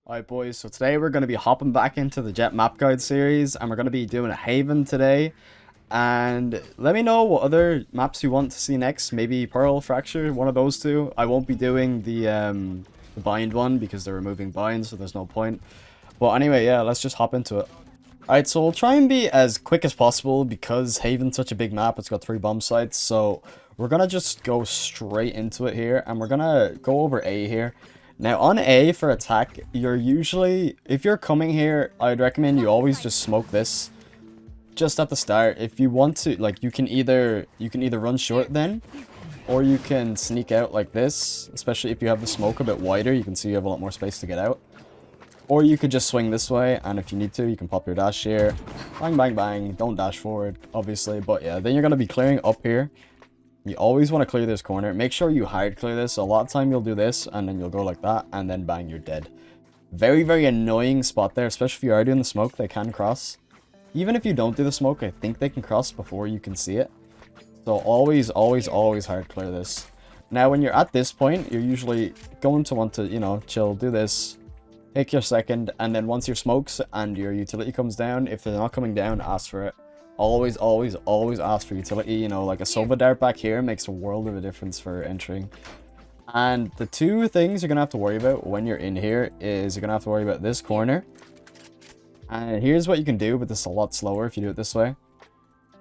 Alright boys, so today we're going to be hopping back into the Jett map guide series and we're going to be doing a Haven today. And let me know what other maps you want to see next. Maybe Pearl, Fracture, one of those two. I won't be doing the bind one because they're removing binds, so there's no point. But anyway, yeah, let's just hop into it. Alright, so we'll try and be as quick as possible because Haven's such a big map. It's got 3 bomb sites, so we're going to just go straight into it here. And we're going to go over A here. Now, on A for attack, you're usually, if you're coming here, I'd recommend you always just smoke this just at the start. If you want to, like, you can either run short then, or you can sneak out like this, especially if you have the smoke a bit wider, you can see you have a lot more space to get out. Or you could just swing this way, and if you need to, you can pop your dash here. Bang, bang, bang. Don't dash forward, obviously, but yeah, then you're going to be clearing up here. You always want to clear this corner. Make sure you hard clear this. A lot of time you'll do this and then you'll go like that and then bang, you're dead. Very, very annoying spot there, especially if you are doing the smoke. They can cross. Even if you don't do the smoke, I think they can cross before you can see it. So always, always, always hard clear this. Now, when you're at this point, you're usually going to want to, you know, chill, do this, take your second, and then once your smokes and your utility comes down, if they're not coming down, ask for it. Always, always, always ask for utility. You know, like a Sova dart back here makes a world of a difference for entering. And the two things you're going to have to worry about when you're in here is you're going to have to worry about this corner. And here's what you can do, but this is a lot slower if you do it this way.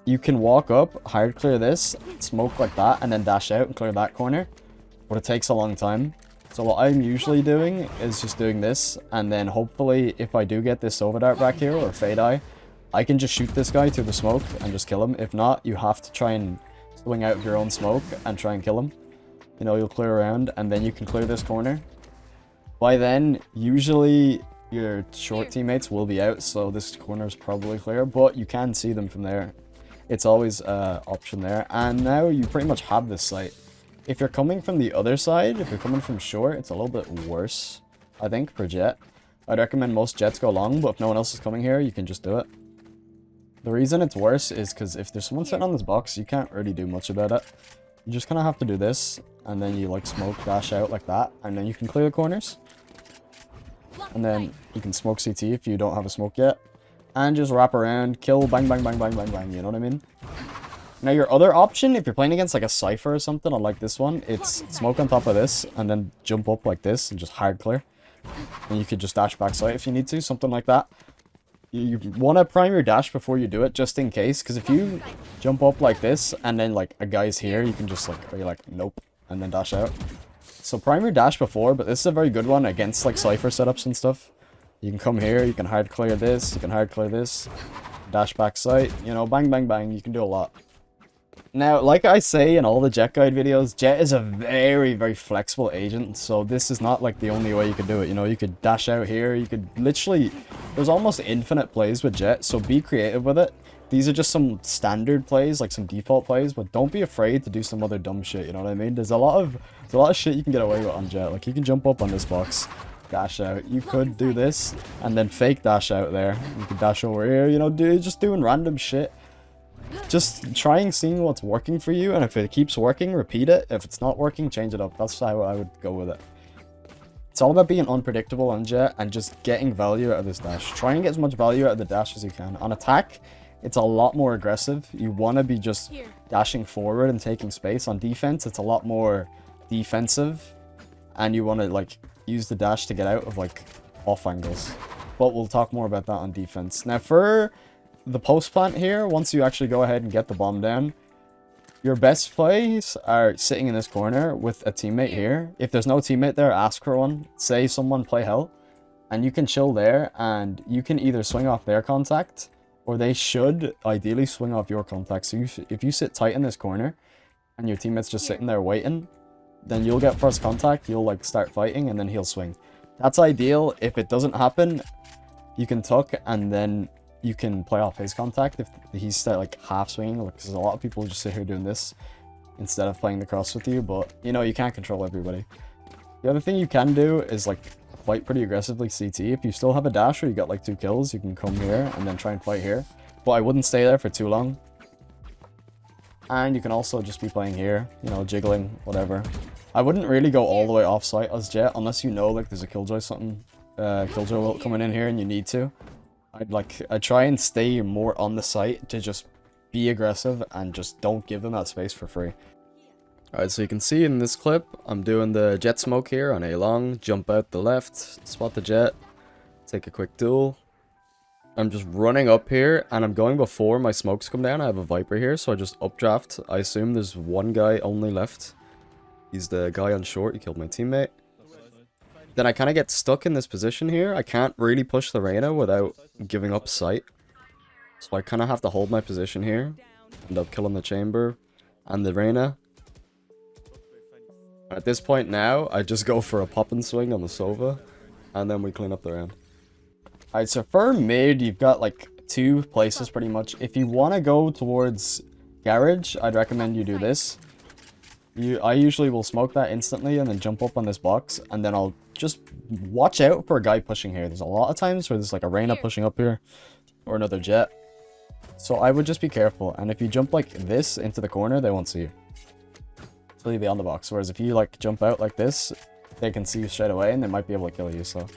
You can walk up, hard clear this, smoke like that, and then dash out and clear that corner. But it takes a long time. So what I'm usually doing is just doing this, and then hopefully if I do get this Sova dart back here, or Fade Eye, I can just shoot this guy through the smoke and just kill him. If not, you have to try and swing out of your own smoke and try and kill him. You know, you'll clear around and then you can clear this corner. By then, usually your short teammates will be out, so this corner is probably clear, but you can see them from there. It's always an option there. And now you pretty much have this site. If you're coming from the other side, if you're coming from short, it's a little bit worse, I think, for Jett. I'd recommend most Jetts go long, but if no one else is coming here, you can just do it. The reason it's worse is because if there's someone sitting on this box, you can't really do much about it. You just kind of have to do this, and then you like smoke dash out like that, and then you can clear the corners. And then you can smoke CT if you don't have a smoke yet. And just wrap around, kill, bang, bang, bang, bang, bang, bang, you know what I mean? Now your other option, if you're playing against like a Cypher or something, unlike this one, it's smoke on top of this, and then jump up like this, and just hard clear. And you could just dash back side if you need to, something like that. You want to prime your dash before you do it, just in case, because if you jump up like this and then like a guy's here, you can just like, or you're like, nope, and then dash out. So prime your dash before, but this is a very good one against like Cypher setups and stuff. You can come here, you can hard clear this, you can hard clear this, dash back sight, you know, bang, bang, bang, you can do a lot. Now, like I say in all the Jett guide videos, Jett is a very, very flexible agent, so this is not like the only way you could do it. You know, you could dash out here, you could literally, there's almost infinite plays with Jett, so be creative with it. These are just some standard plays, like some default plays, but don't be afraid to do some other dumb shit, you know what I mean? There's a lot of shit you can get away with on Jett. Like, you can jump up on this box, dash out. You could do this, and then fake dash out there. You could dash over here, you know, just doing random shit. Just trying seeing what's working for you, and if it keeps working, repeat it. If it's not working, change it up. That's how I would go with it. It's all about being unpredictable on Jett and just getting value out of this dash. Try and get as much value out of the dash as you can. On attack, it's a lot more aggressive. You want to be just dashing forward and taking space. On defense, it's a lot more defensive, and you want to like use the dash to get out of like off angles. But we'll talk more about that on defense. Now for the post plant here, once you actually go ahead and get the bomb down, your best plays are sitting in this corner with a teammate here. If there's no teammate there, ask for one. Say someone play hell, and you can chill there, and you can either swing off their contact, or they should ideally swing off your contact. So if you sit tight in this corner, and your teammate's just sitting there waiting, then you'll get first contact, you'll like start fighting, and then he'll swing. That's ideal. If it doesn't happen, you can tuck, and then you can play off his contact if he's like half swinging, because a lot of people just sit here doing this instead of playing the cross with you, but you know, you can't control everybody. The other thing you can do is like fight pretty aggressively CT. If you still have a dash or you got like 2 kills, you can come here and then try and fight here, but I wouldn't stay there for too long. And you can also just be playing here, you know, jiggling, whatever. I wouldn't really go all the way off site as Jett unless you know like there's a killjoy or something. Killjoy ult coming in here and you need to. I'd try and stay more on the site to just be aggressive and just don't give them that space for free. Alright, so you can see in this clip, I'm doing the Jett smoke here on A long, jump out the left, spot the Jett, take a quick duel. I'm just running up here, and I'm going before my smokes come down. I have a Viper here, so I just updraft. I assume there's one guy only left. He's the guy on short, he killed my teammate. Then I kind of get stuck in this position here. I can't really push the Reyna without giving up sight. So I kind of have to hold my position here. End up killing the chamber and the Reyna. At this point now, I just go for a pop and swing on the Sova. And then we clean up the round. Alright, so for mid, you've got like two places pretty much. If you want to go towards garage, I'd recommend you do this. I usually will smoke that instantly and then jump up on this box. And then I'll just watch out for a guy pushing here. There's a lot of times where there's like a Reyna pushing up here. Or another Jett. So I would just be careful. And if you jump like this into the corner, they won't see you. So you'll be on the box. Whereas if you like jump out like this, they can see you straight away and they might be able to kill you. So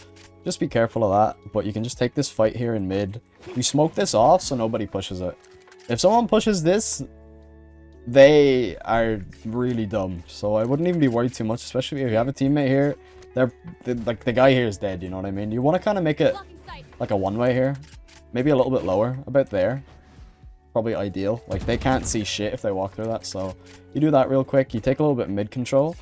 just be careful of that. But you can just take this fight here in mid. You smoke this off so nobody pushes it. If someone pushes this, they are really dumb. So I wouldn't even be worried too much, especially if you have a teammate here. Like the guy here is dead, you know what I mean? You want to kind of make it like a one-way here. Maybe a little bit lower, about there. Probably ideal. Like they can't see shit if they walk through that. So you do that real quick. You take a little bit mid control.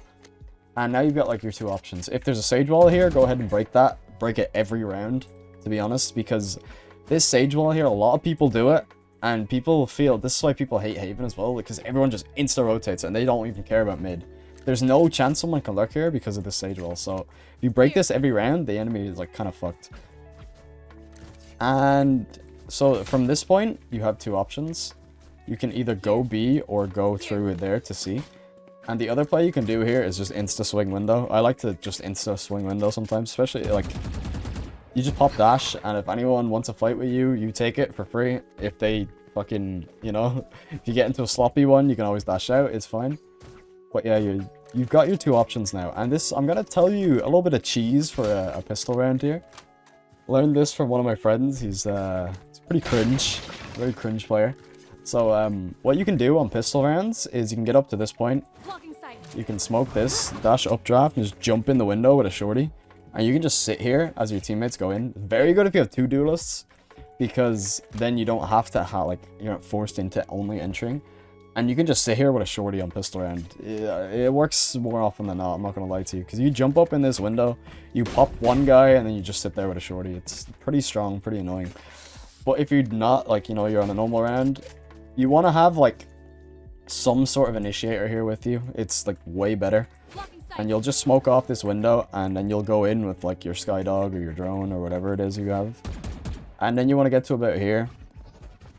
And now you've got like your two options. If there's a Sage Wall here, go ahead and break that. Break it every round, to be honest. Because this Sage Wall here, a lot of people do it. And people feel, this is why people hate Haven as well. Because everyone just insta-rotates and they don't even care about mid. There's no chance someone can lurk here because of this Sage Wall. So if you break this every round, the enemy is like kind of fucked. And so from this point, you have two options. You can either go B or go through there to C. And the other play you can do here is just insta swing window. I like to just insta swing window sometimes, especially like you just pop dash, and if anyone wants to fight with you, you take it for free. If they fucking, you know, if you get into a sloppy one, you can always dash out, it's fine. But yeah, you've got your two options now. And this, I'm gonna tell you a little bit of cheese for a pistol round here. Learned this from one of my friends. He's pretty cringe, very cringe player. So what you can do on pistol rounds is you can get up to this point. You can smoke this, dash updraft, and just jump in the window with a shorty. And you can just sit here as your teammates go in. Very good if you have two duelists, because then you don't have to like you're not forced into only entering. And you can just sit here with a shorty on pistol round. It works more often than not, I'm not gonna lie to you. Because you jump up in this window, you pop one guy, and then you just sit there with a shorty. It's pretty strong, pretty annoying. But if you're not, like, you know, you're on a normal round, you want to have, like, some sort of initiator here with you. It's, like, way better. And you'll just smoke off this window, and then you'll go in with, like, your Skydog or your drone or whatever it is you have. And then you want to get to about here.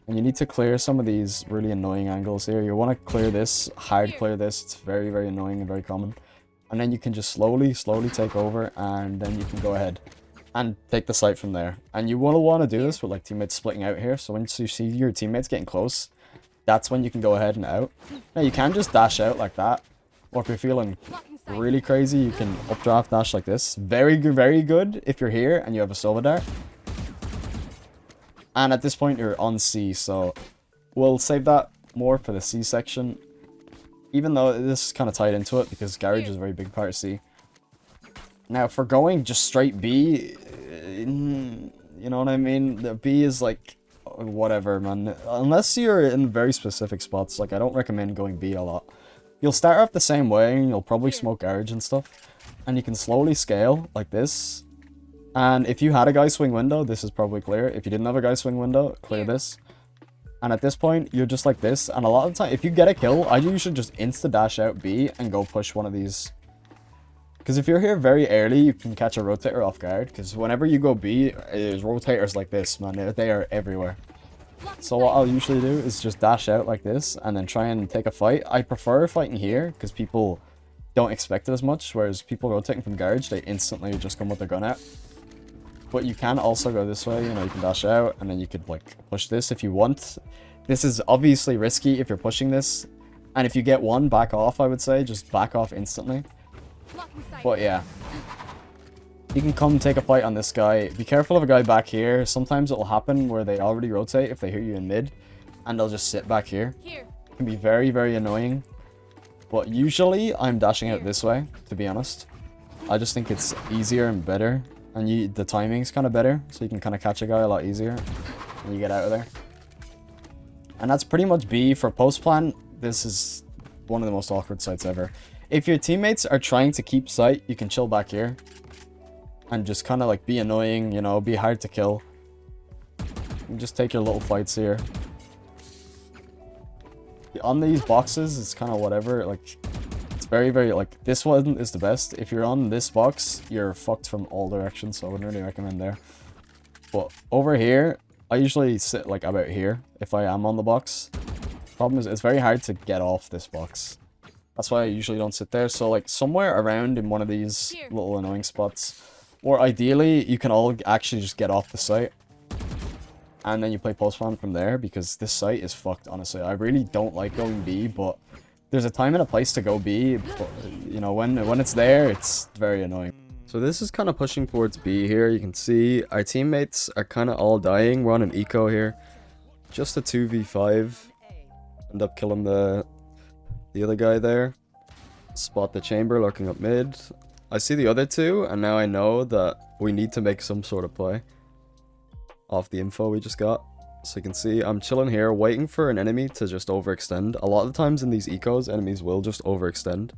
And you need to clear some of these really annoying angles here. You want to clear this, hard clear this. It's very, very annoying and very common. And then you can just slowly take over, and then you can go ahead and take the site from there. And you will want to do this with like teammates splitting out here. So once you see your teammates getting close, that's when you can go ahead and out. Now you can just dash out like that. Or if you're feeling really crazy, you can updraft dash like this. Very good if you're here and you have a Sova dart. And at this point, you're on C, so we'll save that more for the C section. Even though this is kind of tied into it, because garage is a very big part of C. Now, for going just straight B, you know what I mean? The B is like, whatever, man. Unless you're in very specific spots, like, I don't recommend going B a lot. You'll start off the same way, and you'll probably smoke garage and stuff. And you can slowly scale, like this. And if you had a guy swing window, this is probably clear. If you didn't have a guy swing window, clear this. And at this point, you're just like this. And a lot of the time, if you get a kill, I usually just insta-dash out B and go push one of these. Because if you're here very early, you can catch a rotator off guard. Because whenever you go B, there's rotators like this, man. They are everywhere. So what I'll usually do is just dash out like this and then try and take a fight. I prefer fighting here because people don't expect it as much. Whereas people rotating from garage, they instantly just come with their gun out. But you can also go this way, you know, you can dash out, and then you could, like, push this if you want. This is obviously risky if you're pushing this. And if you get one, back off, I would say. Just back off instantly. But, yeah. You can come take a fight on this guy. Be careful of a guy back here. Sometimes it will happen where they already rotate if they hear you in mid, and they'll just sit back here. It can be very, very annoying. But usually I'm dashing out this way, to be honest. I just think it's easier and better, and the timing's kind of better, so you can kind of catch a guy a lot easier when you get out of there. And that's pretty much B. For post plan, this is one of the most awkward sites ever. If your teammates are trying to keep sight, you can chill back here and just kind of like be annoying, you know, be hard to kill. You just take your little fights here. On these boxes, it's kind of whatever. Like, it's very, very, like, this one is the best. If you're on this box, you're fucked from all directions, so I wouldn't really recommend there. But over here, I usually sit like about here if I am on the box. Problem is, it's very hard to get off this box. That's why I usually don't sit there. So like somewhere around in one of these little annoying spots. Or ideally, you can all actually just get off the site. And then you play post plan from there, because this site is fucked, honestly. I really don't like going B, but there's a time and a place to go B. But, you know, when it's there, it's very annoying. So this is kind of pushing towards B here. You can see our teammates are kind of all dying. We're on an eco here. Just a 2v5. End up killing the other guy there. Spot the chamber lurking up mid. I see the other two, and now I know that we need to make some sort of play off the info we just got. So you can see I'm chilling here waiting for an enemy to just overextend. A lot of the times in these ecos, enemies will just overextend.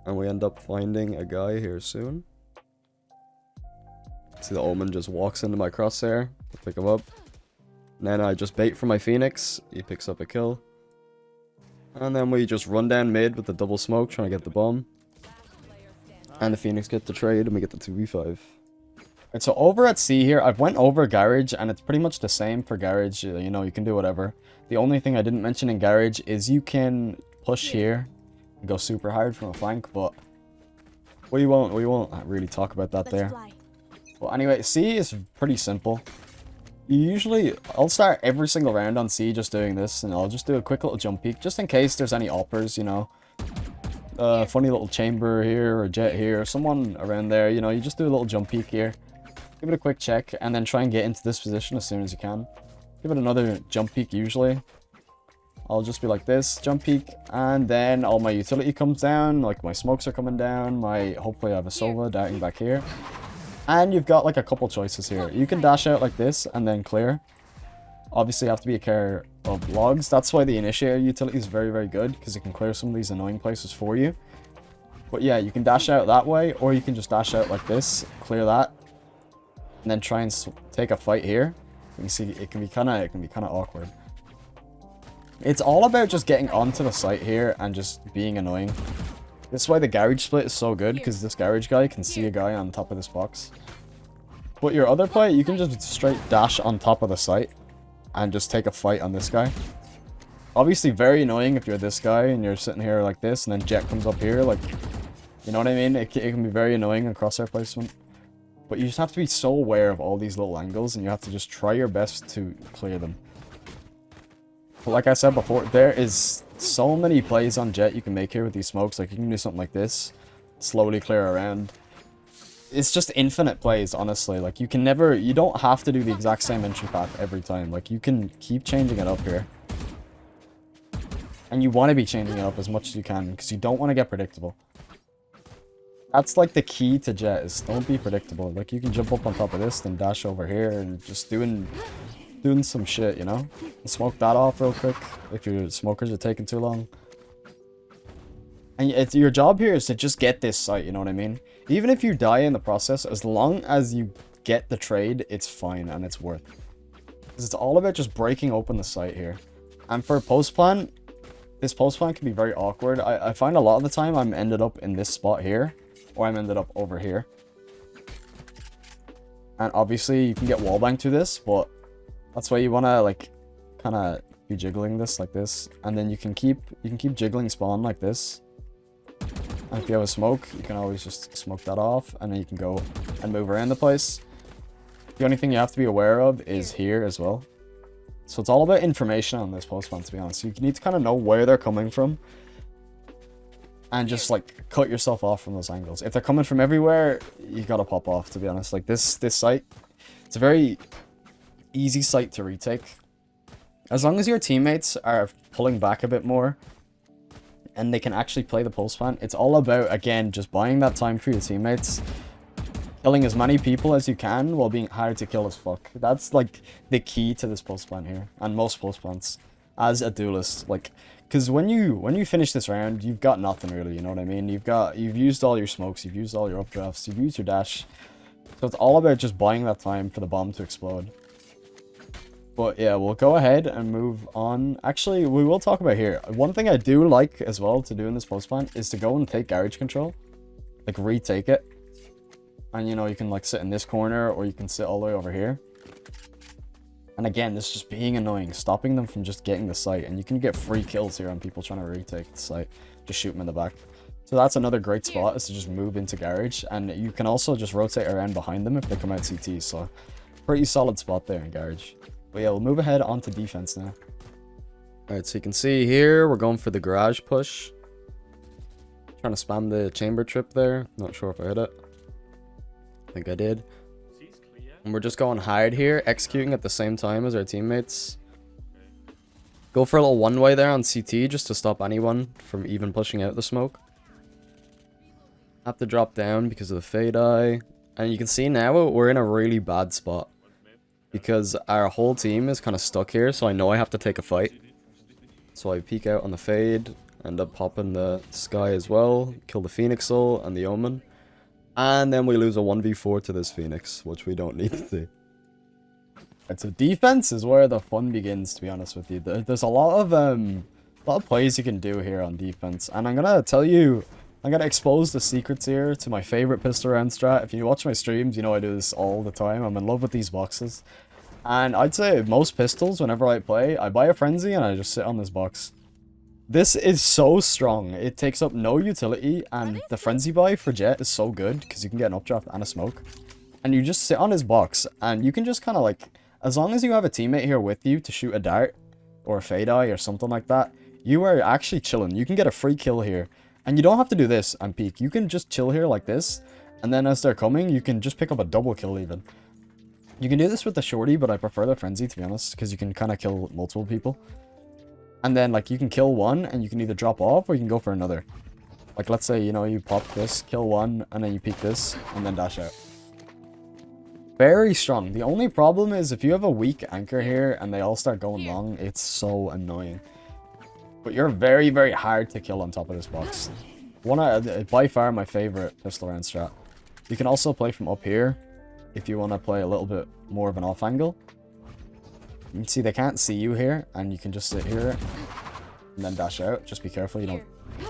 And we end up finding a guy here soon. See the Omen just walks into my crosshair. I pick him up. And then I just bait for my Phoenix. He picks up a kill. And then we just run down mid with the double smoke trying to get the bomb. And the Phoenix get the trade and we get the 2v5. Alright, so over at C here, I've went over Garage and it's pretty much the same for Garage. You know, you can do whatever. The only thing I didn't mention in Garage is you can push here and go super hard from a flank, but we won't really talk about that there. Well, anyway, C is pretty simple. I'll start every single round on C just doing this, and I'll just do a quick little jump peek, just in case there's any oppers, you know. Funny little chamber here, or Jett here, or someone around there, you know, you just do a little jump peek here. Give it a quick check, and then try and get into this position as soon as you can. Give it another jump peek usually. I'll just be like this, jump peek, and then all my utility comes down, like my smokes are coming down, hopefully I have a Sova darting back here. And you've got like a couple choices here. You can dash out like this and then clear. Obviously you have to be aware of logs. That's why the initiator utility is very, very good, because it can clear some of these annoying places for you. But yeah, you can dash out that way, or you can just dash out like this, clear that, and then try and take a fight here. You can see it can be kind of awkward. It's all about just getting onto the site here and just being annoying. This is why the garage split is so good, because this garage guy can see a guy on top of this box. But your other play, you can just straight dash on top of the site and just take a fight on this guy. Obviously very annoying if you're this guy and you're sitting here like this, and then Jett comes up here, like, you know what I mean? It can be very annoying in crosshair placement. But you just have to be so aware of all these little angles, and you have to just try your best to clear them. But like I said before, there is so many plays on Jett you can make here with these smokes. Like, you can do something like this, slowly clear around. It's just infinite plays, honestly. Like, you don't have to do the exact same entry path every time. Like, you can keep changing it up here. And you want to be changing it up as much as you can, because you don't want to get predictable. That's like the key to Jett, is don't be predictable. Like, you can jump up on top of this, then dash over here, and just doing some shit, you know? And smoke that off real quick if your smokers are taking too long. And your job here is to just get this site, you know what I mean? Even if you die in the process, as long as you get the trade, it's fine and it's worth it. Because it's all about just breaking open the site here. And for post plan, this post plan can be very awkward. I find a lot of the time I'm ended up in this spot here, or I'm ended up over here. And obviously you can get wallbang through this, but that's why you want to like kind of be jiggling this like this, and then you can keep jiggling spawn like this. And if you have a smoke, you can always just smoke that off, and then you can go and move around the place. The only thing you have to be aware of is here as well. So it's all about information on this post plan, to be honest. You need to kind of know where they're coming from. and just like cut yourself off from those angles. If they're coming from everywhere, you gotta pop off, to be honest. Like this site, it's a very easy site to retake. As long as your teammates are pulling back a bit more and they can actually play the pulse plan, it's all about, again, just buying that time for your teammates, killing as many people as you can while being hard to kill as fuck. That's like the key to this pulse plan here, and most pulse plans as a duelist. Like, because when you finish this round, you've got nothing really, you know what I mean? You've used all your smokes, you've used all your updrafts, you've used your dash. So it's all about just buying that time for the bomb to explode. But yeah, we'll go ahead and move on. Actually, we will talk about here. One thing I do like as well to do in this post plan is to go and take garage control. Like, retake it. And, you know, you can, like, sit in this corner, or you can sit all the way over here. And again, this is just being annoying, stopping them from just getting the site. And you can get free kills here on people trying to retake the site. Just shoot them in the back. So that's another great spot, is to just move into garage. And you can also just rotate around behind them if they come out CT. So, pretty solid spot there in garage. But yeah, we'll move ahead onto defense now. Alright, so you can see here, we're going for the garage push. Trying to spam the chamber trip there. Not sure if I hit it. I think I did. And we're just going hard here, executing at the same time as our teammates. Go for a little one-way there on CT, just to stop anyone from even pushing out the smoke. Have to drop down because of the fade eye. And you can see now, we're in a really bad spot. Because our whole team is kind of stuck here, so I know I have to take a fight. So I peek out on the fade, end up popping the sky as well, kill the Phoenix Soul and the Omen. And then we lose a 1v4 to this Phoenix, which we don't need to do. Right, so defense is where the fun begins, to be honest with you. There's a lot of plays you can do here on defense. And I'm gonna tell you, I'm gonna expose the secrets here to my favorite pistol round strat. If you watch my streams, you know I do this all the time. I'm in love with these boxes. And I'd say most pistols, whenever I play, I buy a frenzy and I just sit on this box. This is so strong. It takes up no utility, and the frenzy buy for Jett is so good because you can get an updraft and a smoke. And you just sit on his box, and you can just kind of like, as long as you have a teammate here with you to shoot a dart or a fade eye or something like that, you are actually chilling. You can get a free kill here. And you don't have to do this and peek. You can just chill here like this, and then as they're coming, you can just pick up a double kill even. You can do this with the shorty, but I prefer the frenzy, to be honest, because you can kind of kill multiple people. And then, like, you can kill one, and you can either drop off, or you can go for another. Like, let's say, you know, you pop this, kill one, and then you peek this, and then dash out. Very strong. The only problem is if you have a weak anchor here, and they all start going long, it's so annoying. But you're very, very hard to kill on top of this box. By far my favorite pistol round strat. You can also play from up here, if you want to play a little bit more of an off angle. You can see they can't see you here, and you can just sit here and then dash out. Just be careful you don't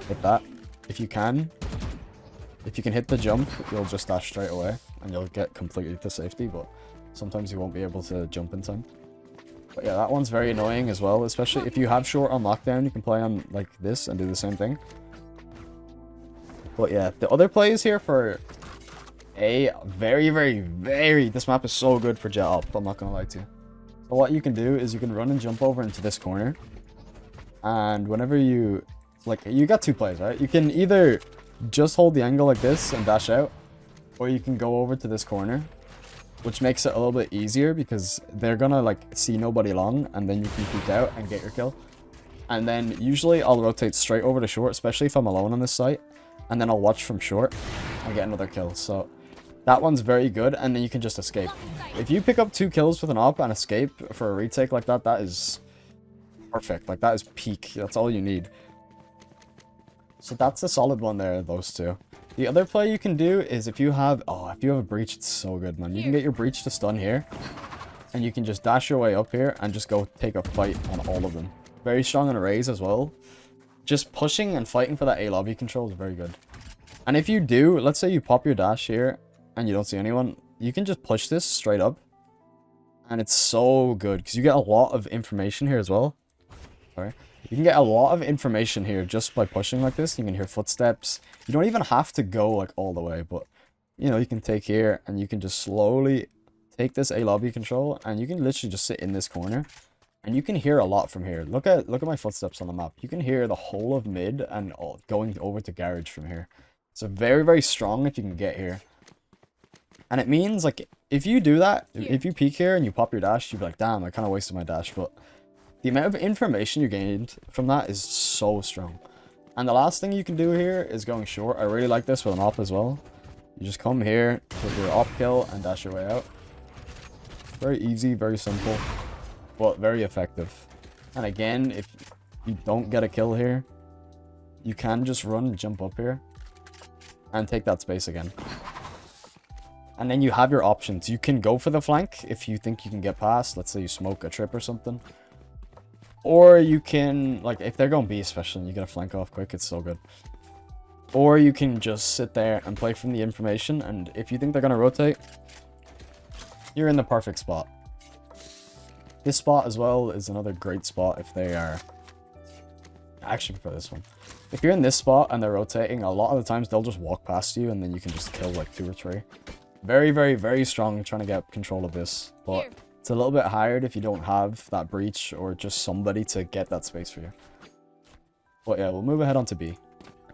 hit that. If you can hit the jump, you'll just dash straight away, and you'll get completely to safety, but sometimes you won't be able to jump in time. But yeah, that one's very annoying as well, especially if you have short on lockdown, you can play on like this and do the same thing. But yeah, the other plays here for a this map is so good for Jett up, I'm not gonna lie to you. So what you can do is you can run and jump over into this corner, and whenever you, like, you got two plays, right? You can either just hold the angle like this and dash out, or you can go over to this corner, which makes it a little bit easier because they're gonna like see nobody long, and then you can peek out and get your kill. And then usually I'll rotate straight over to short, especially if I'm alone on this site, and then I'll watch from short and get another kill. So that one's very good, and then you can just escape. If you pick up 2 kills with an op and escape for a retake like that, that is perfect. Like, that is peak. That's all you need. So that's a solid one there, those two. The other play you can do is if you have a breach, it's so good, man. You can get your breach to stun here, and you can just dash your way up here and just go take a fight on all of them. Very strong on a Raze as well. Just pushing and fighting for that A lobby control is very good. And if you do, let's say you pop your dash here and you don't see anyone, you can just push this straight up. And it's so good because you get a lot of information here as well. Sorry. You can get a lot of information here just by pushing like this. You can hear footsteps. You don't even have to go like all the way, but you know, you can take here and you can just slowly take this A lobby control, and you can literally just sit in this corner And you can hear a lot from here. Look at my footsteps on the map. You can hear the whole of mid and going over to garage from here. So very, very strong if you can get here. And it means, like, if you do that, if you peek here and you pop your dash, you'd be like, damn, I kind of wasted my dash. But the amount of information you gained from that is so strong. And the last thing you can do here is going short. I really like this with an op as well. You just come here, put your op kill, and dash your way out. Very easy, very simple, but very effective. And again, if you don't get a kill here, you can just run and jump up here and take that space again. And then you have your options. You can go for the flank if you think you can get past. Let's say you smoke a trip or something. Or you can, like, if they're going B especially, and you get a flank off quick, it's so good. Or you can just sit there and play from the information, and if you think they're going to rotate, you're in the perfect spot. This spot as well is another great spot if they are... I actually prefer this one. If you're in this spot and they're rotating, a lot of the times they'll just walk past you, and then you can just kill like 2 or 3. Very, very, very strong trying to get control of this, but it's a little bit hard if you don't have that breach or just somebody to get that space for you. But yeah, we'll move ahead on to B.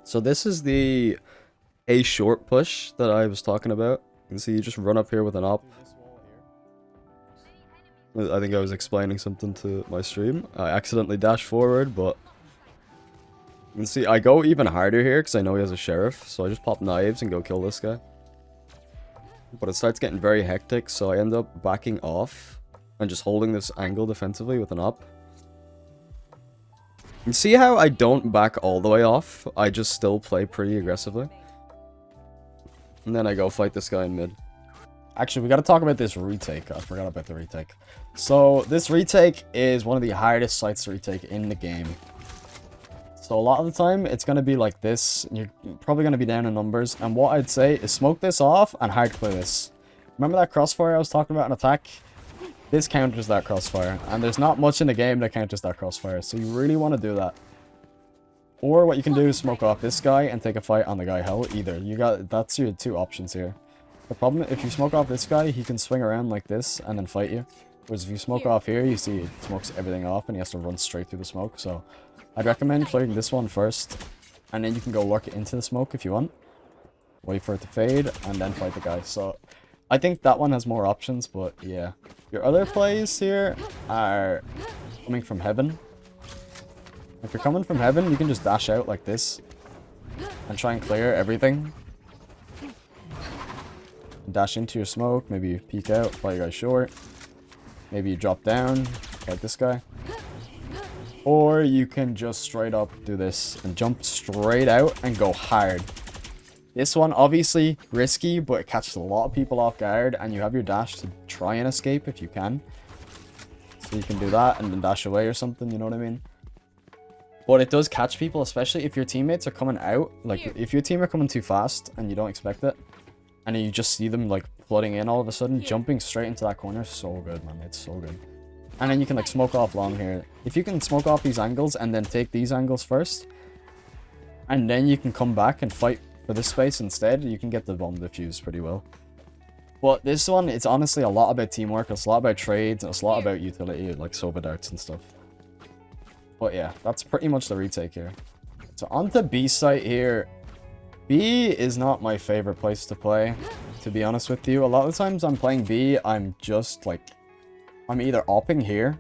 So this is the A short push that I was talking about. You can see you just run up here with an op. I think I was explaining something to my stream. I accidentally dashed forward, but you can see I go even harder here because I know he has a sheriff. So I just pop knives and go kill this guy. But it starts getting very hectic, so I end up backing off and just holding this angle defensively with an op. You see how I don't back all the way off? I just still play pretty aggressively. And then I go fight this guy in mid. Actually, we gotta talk about this retake. I forgot about the retake. So, this retake is one of the hardest sites to retake in the game. So, a lot of the time, it's gonna be like this. You're probably gonna be down in numbers. And what I'd say is smoke this off and hard clear this. Remember that crossfire I was talking about in attack? This counters that crossfire. And there's not much in the game that counters that crossfire. So, you really want to do that. Or what you can do is smoke off this guy and take a fight on the guy hell. Either. That's your 2 options here. The problem, if you smoke off this guy, he can swing around like this and then fight you. Whereas if you smoke off here, you see he smokes everything off and he has to run straight through the smoke. So I'd recommend clearing this one first. And then you can go lurk it into the smoke if you want. Wait for it to fade and then fight the guy. So I think that one has more options, but yeah. Your other plays here are coming from heaven. If you're coming from heaven, you can just dash out like this and try and clear everything. Dash into your smoke, maybe you peek out, play your guy short. Maybe you drop down, like this guy. Or you can just straight up do this and jump straight out and go hard. This one, obviously risky, but it catches a lot of people off guard, and you have your dash to try and escape if you can. So you can do that and then dash away or something, you know what I mean? But it does catch people, especially if your teammates are coming out. Like, if your team are coming too fast and you don't expect it, and you just see them, like, flooding in all of a sudden, jumping straight into that corner is so good, man. It's so good. And then you can, like, smoke off long here. If you can smoke off these angles and then take these angles first, and then you can come back and fight for this space instead, you can get the bomb defused pretty well. But this one, it's honestly a lot about teamwork. It's a lot about trades. It's a lot about utility, like Soba darts and stuff. But yeah, that's pretty much the retake here. So on to B site here. B is not my favorite place to play, to be honest with you. A lot of the times I'm playing B, I'm just like, I'm either opping here,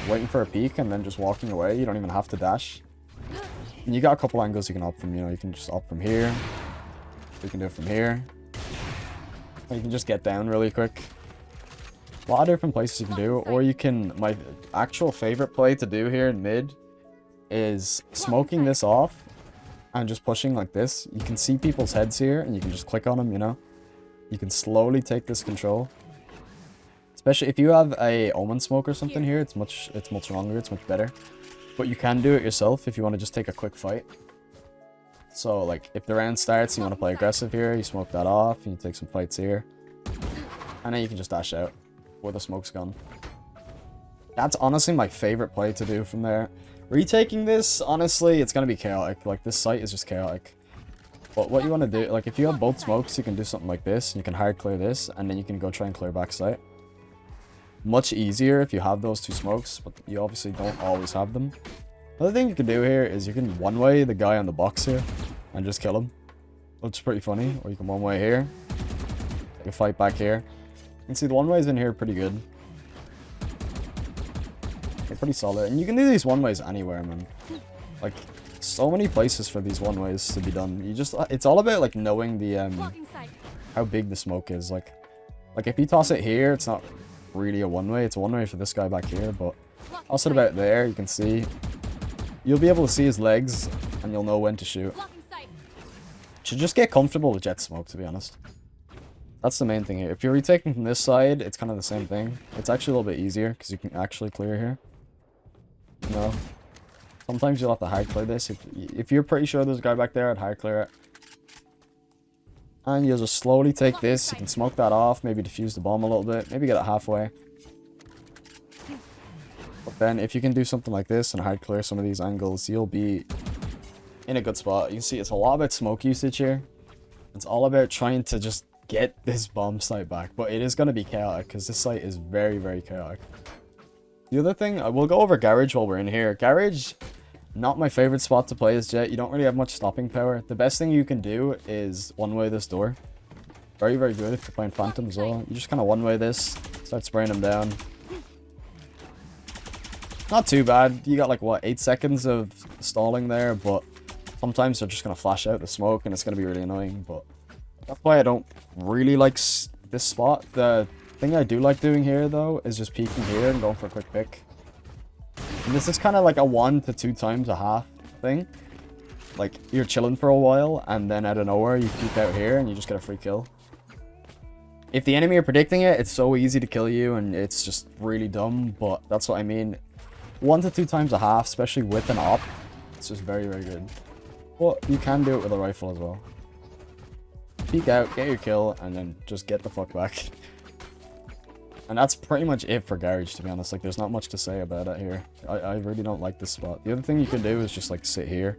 waiting for a peek, and then just walking away. You don't even have to dash. And you got a couple angles you can opt from, you know, you can just opt from here. You can do it from here. Or you can just get down really quick. A lot of different places you can do, or you can, my actual favorite play to do here in mid is smoking this off and just pushing like this. You can see people's heads here and you can just click on them, you know. You can slowly take this control. Especially if you have a Omen smoke or something here, it's much longer, it's much better. But you can do it yourself if you want to just take a quick fight. So like if the round starts, you want to play aggressive here, you smoke that off, and you take some fights here. And then you can just dash out before the smoke's gone. That's honestly my favorite play to do from there. Retaking this, honestly, it's going to be chaotic. Like, this site is just chaotic. But what you want to do, like, if you have both smokes, you can do something like this. You can hard clear this, and then you can go try and clear back site. much easier if you have those two smokes, but you obviously don't always have them. Another thing you can do here is you can one-way the guy on the box here and just kill him, which is pretty funny. Or you can one-way here, take a fight back here. You can see the one-ways in here are pretty good. They're pretty solid, and you can do these one-ways anywhere, man. Like, so many places for these one-ways to be done. You just, it's all about like knowing the how big the smoke is. Like if you toss it here, it's not really a one-way. It's a one-way for this guy back here, but toss it about there, you can see. You'll be able to see his legs, and you'll know when to shoot. Should just get comfortable with Jett smoke, to be honest. That's the main thing here. If you're retaking from this side, it's kind of the same thing. It's actually a little bit easier, because you can actually clear here. You know? Sometimes you'll have to hard clear this. If you're pretty sure there's a guy back there, I'd hard clear it. And you'll just slowly take this. You can smoke that off, maybe defuse the bomb a little bit, maybe get it halfway. But then if you can do something like this and hard clear some of these angles, you'll be in a good spot. You can see it's a lot about smoke usage here. It's all about trying to just get this bomb site back. But it is going to be chaotic because this site is very, very chaotic. The other thing, we'll go over Garage while we're in here. Garage, not my favorite spot to play as Jett. You don't really have much stopping power. The best thing you can do is one-way this door. Very, very good if you're playing Phantom as well. You just kind of one-way this, start spraying them down. Not too bad. You got like, what, 8 seconds of stalling there, but sometimes they're just going to flash out the smoke and it's going to be really annoying. But that's why I don't really like this spot. The thing I do like doing here, though, is just peeking here and going for a quick pick. And this is kind of like a 1 to 2 times a half thing. Like, you're chilling for a while, and then out of nowhere, you peek out here, and you just get a free kill. If the enemy are predicting it, it's so easy to kill you, and it's just really dumb, but that's what I mean. 1 to 2 times a half, especially with an op, it's just very, very good. But you can do it with a rifle as well. Peek out, get your kill, and then just get the fuck back. And that's pretty much it for Garage, to be honest. Like, there's not much to say about it here. I really don't like this spot. The other thing you can do is just, like, sit here.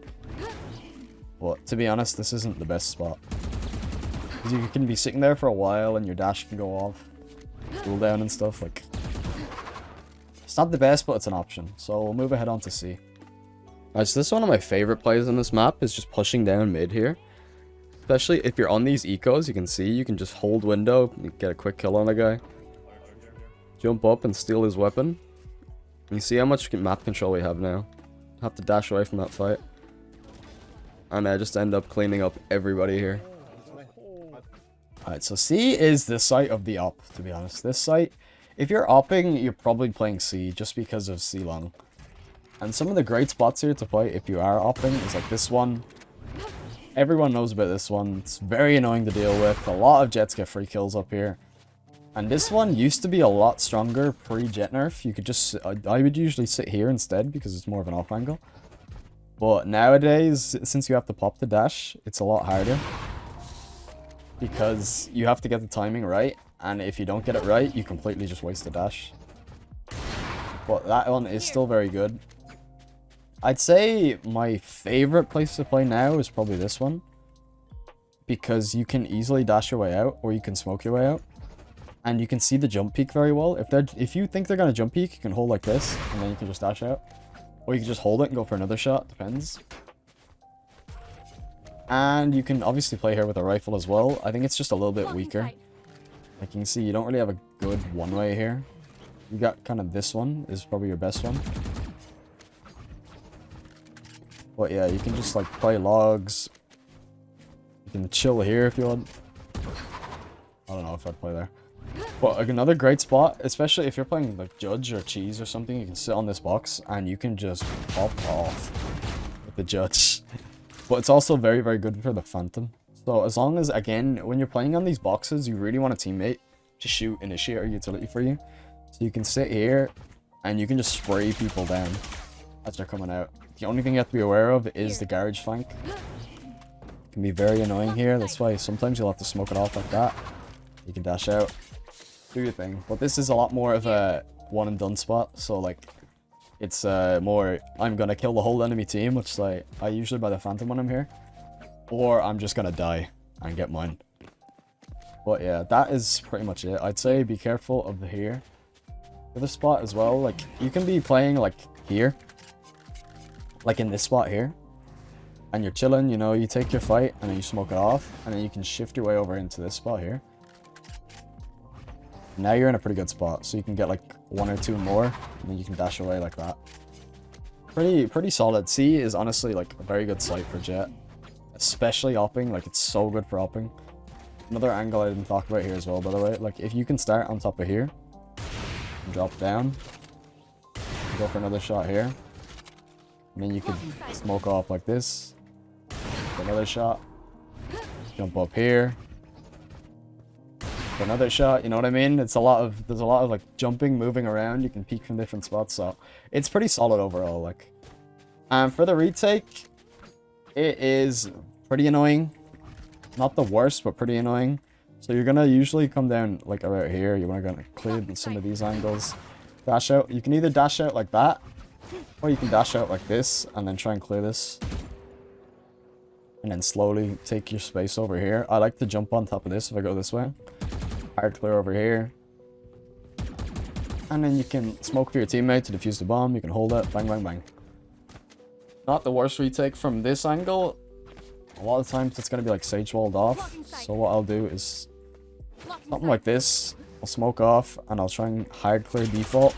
But, to be honest, this isn't the best spot. Because you can be sitting there for a while, and your dash can go off. Cooldown and stuff, like... It's not the best, but it's an option. So, we'll move ahead on to C. Alright, so this is one of my favorite plays on this map, is just pushing down mid here. Especially if you're on these ecos, you can see, you can just hold window, get a quick kill on a guy. Jump up and steal his weapon. You see how much map control we have now. Have to dash away from that fight. And I just end up cleaning up everybody here. Alright, so C is the site of the op, to be honest. This site, if you're opping, you're probably playing C just because of C long. And some of the great spots here to play if you are opping is like this one. Everyone knows about this one. It's very annoying to deal with. A lot of Jetts get free kills up here. And this one used to be a lot stronger pre-Jett nerf. You could just... I would usually sit here instead because it's more of an off angle. But nowadays, since you have to pop the dash, it's a lot harder. Because you have to get the timing right. And if you don't get it right, you completely just waste the dash. But that one is still very good. I'd say my favorite place to play now is probably this one. Because you can easily dash your way out, or you can smoke your way out. And you can see the jump peak very well. If you think they're going to jump peak, you can hold like this, and then you can just dash out. Or you can just hold it and go for another shot, depends. And you can obviously play here with a rifle as well. I think it's just a little bit weaker. Like you can see, you don't really have a good one-way here. You got kind of this one, is probably your best one. But yeah, you can just like play logs. You can chill here if you want. I don't know if I'd play there. But like, another great spot, especially if you're playing like Judge or Cheese or something, you can sit on this box and you can just pop off with the Judge. But it's also very, very good for the Phantom. So as long as, again, when you're playing on these boxes, you really want a teammate to shoot Initiate or Utility for you. So you can sit here and you can just spray people down as they're coming out. The only thing you have to be aware of is the Garage flank. It can be very annoying here. That's why sometimes you'll have to smoke it off like that. You can dash out. Do your thing. But this is a lot more of a one and done spot. So like, it's more, I'm gonna kill the whole enemy team, which like, I usually buy the Phantom when I'm here. Or I'm just gonna die and get mine. But yeah, that is pretty much it. I'd say be careful of the here. The other spot as well, like, you can be playing, like, here. Like, in this spot here. And you're chilling, you know, you take your fight, and then you smoke it off. And then you can shift your way over into this spot here. Now you're in a pretty good spot, so you can get, like, 1 or 2 more. And then you can dash away like that. Pretty solid. C is honestly, like, a very good site for Jett. Especially opping, like, it's so good for opping. Another angle I didn't talk about here as well, by the way. Like, if you can start on top of here. Drop down. Go for another shot here. And then you could smoke off like this. Another shot. Jump up here. Another shot, you know what I mean? There's a lot of like jumping, moving around. You can peek from different spots, so it's pretty solid overall. Like, for the retake, it is pretty annoying. Not the worst, but pretty annoying. So you're gonna usually come down like around here. You're gonna clear some of these angles. Dash out. You can either dash out like that, or you can dash out like this and then try and clear this. And then slowly take your space over here. I like to jump on top of this if I go this way. Hard clear over here. And then you can smoke for your teammate to defuse the bomb. You can hold it. Bang, bang, bang. Not the worst retake from this angle. A lot of times it's going to be like sage walled off. So what I'll do is something like this. I'll smoke off and I'll try and hard clear default.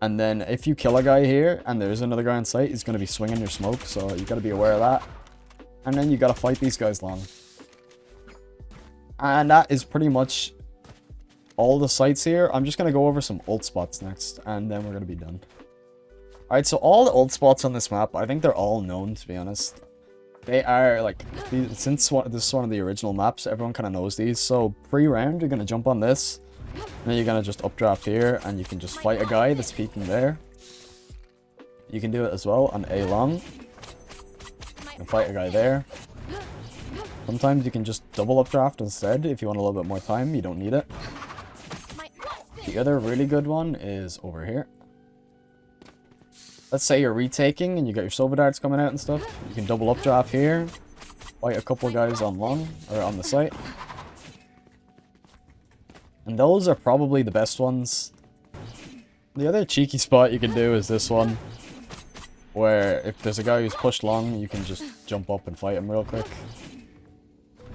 And then if you kill a guy here and there's another guy on site, he's going to be swinging your smoke. So you got to be aware of that. And then you got to fight these guys long. And that is pretty much all the sites here. I'm just going to go over some ult spots next. And then we're going to be done. Alright, so all the ult spots on this map, I think they're all known, to be honest. They are, like, since this is one of the original maps, everyone kind of knows these. So, pre-round, you're going to jump on this. And then you're going to just updraft here, and you can just fight a guy that's peeking there. You can do it as well on A long. And fight a guy there. Sometimes you can just double updraft instead if you want a little bit more time. You don't need it. The other really good one is over here. Let's say you're retaking and you got your silver darts coming out and stuff. You can double updraft here. Fight a couple guys on long, or on the site. And those are probably the best ones. The other cheeky spot you can do is this one. Where if there's a guy who's pushed long, you can just jump up and fight him real quick.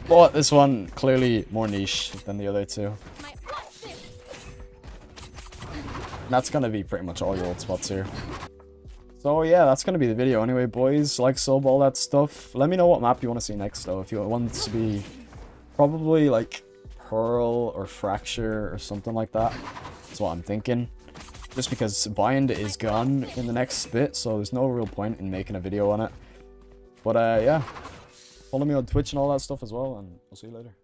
But this one, clearly more niche than the other two. And that's going to be pretty much all your ult spots here. So yeah, that's going to be the video anyway, boys. Like, sub, all that stuff. Let me know what map you want to see next, though. If you want it to be probably like Pearl or Fracture or something like that. That's what I'm thinking. Just because Bind is gone in the next bit, so there's no real point in making a video on it. But yeah, follow me on Twitch and all that stuff as well, and I'll see you later.